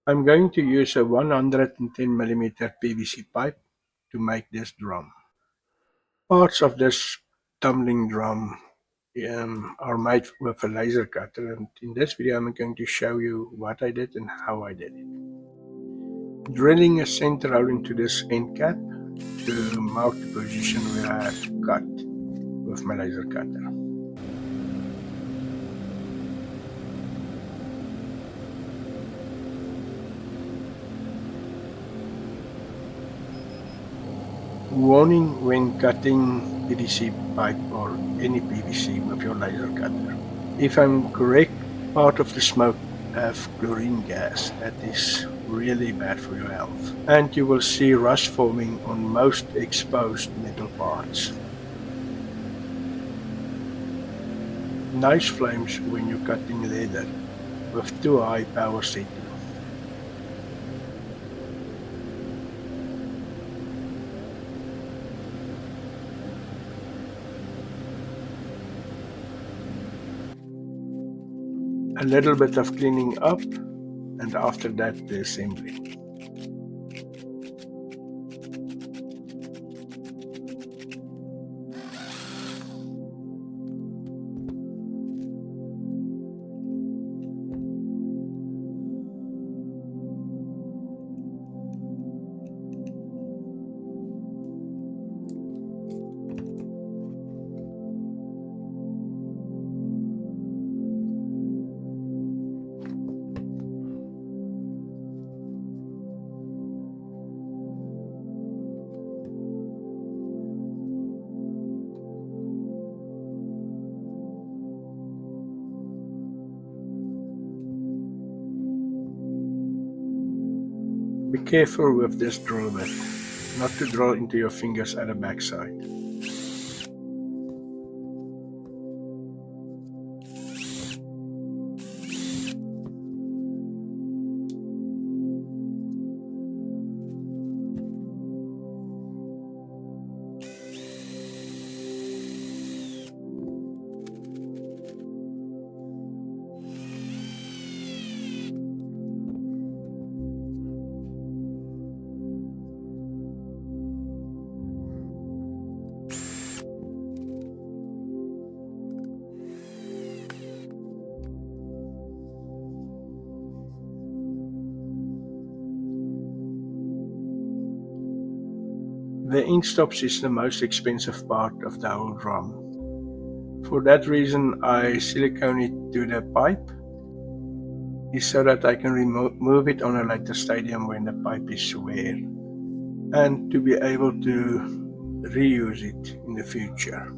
I'm going to use a 110 mm PVC pipe to make this drum. Parts of this tumbling drum are made with a laser cutter, and in this video I'm going to show you what I did and how I did it. Drilling a center hole into this end cap to mark the position where I have cut with my laser cutter. Warning when cutting PVC pipe or any PVC with your laser cutter. If I'm correct, part of the smoke have chlorine gas that is really bad for your health, and you will see rust forming on most exposed metal parts. Nice flames when you're cutting leather with too high power setting. A little bit of cleaning up, and after that the assembly. Be careful with this drill bit, not to drill into your fingers at the backside. The ink stops is the most expensive part of the whole drum. For that reason I silicone it to the pipe, is so that I can remove it on a later stadium when the pipe is wear, and to be able to reuse it in the future.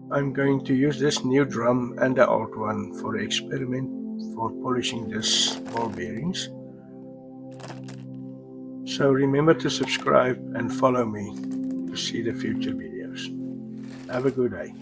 I'm going to use this new drum and the old one for the experiment for polishing these ball bearings. So remember to subscribe and follow me to see the future videos. Have a good day.